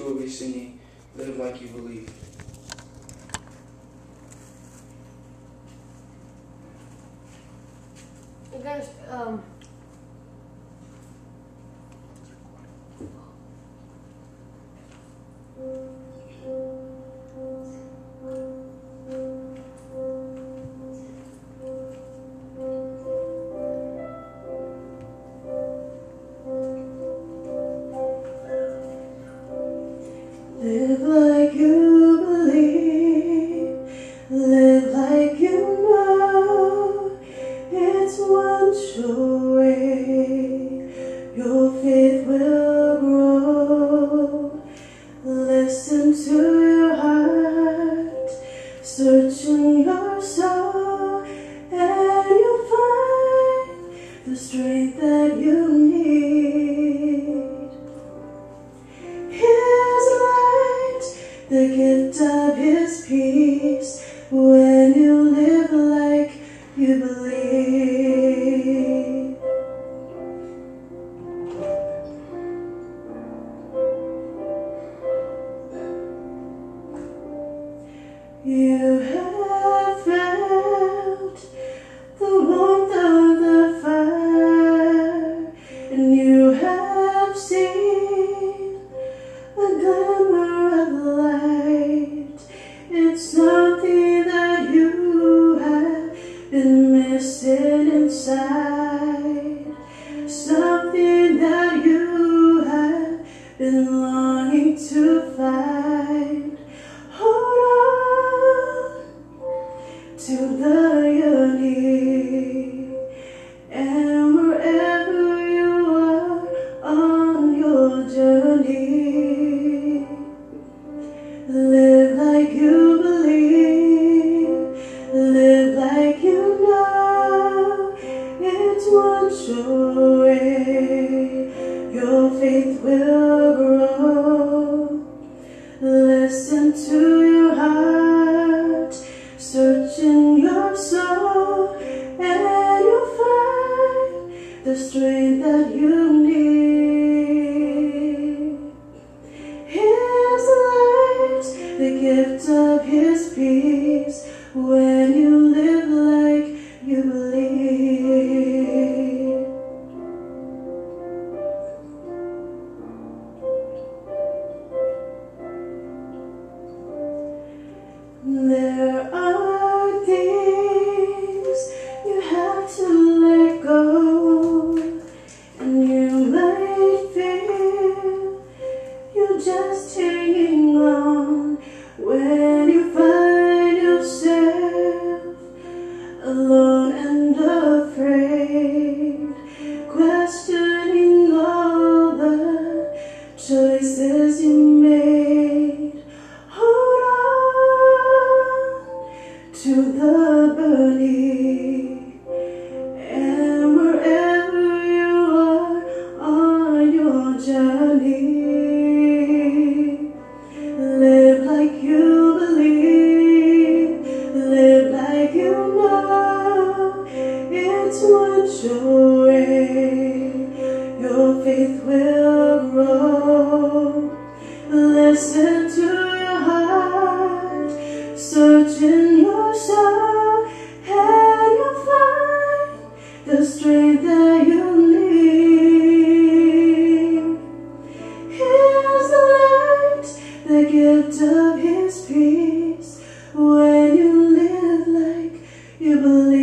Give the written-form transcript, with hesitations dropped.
we'll be singing Live Like You Believe. You guys, live like you believe, live like you know, it's one sure way, your faith will grow. Listen to your heart, searching your soul, and you'll find the strength that you need. His light, the gift of His peace, when you live like you believe. You have felt the warmth of the fire, and you have seen a glimmer of light. It's something that you have been missing inside, something that you have been longing to find. Hold on to the yearning, and wherever you are on your journey, live like you believe, live like you know, it's one sure way, your faith will grow. Listen to your heart, searching your soul, and you'll find the strength that you need. His light, the gift of His peace, when you live like you believe. There are things you have to let go, and you might feel you're just hanging on when you find yourself alone and afraid, questioning all the choices you made. Hold on to the burning, and wherever you are on your journey, live like you believe, live like you know, it's one sure way, your faith will grow. Listen to your heart, searching your soul, and you'll find the strength that you need. His light, the gift of His peace, when you live like you believe.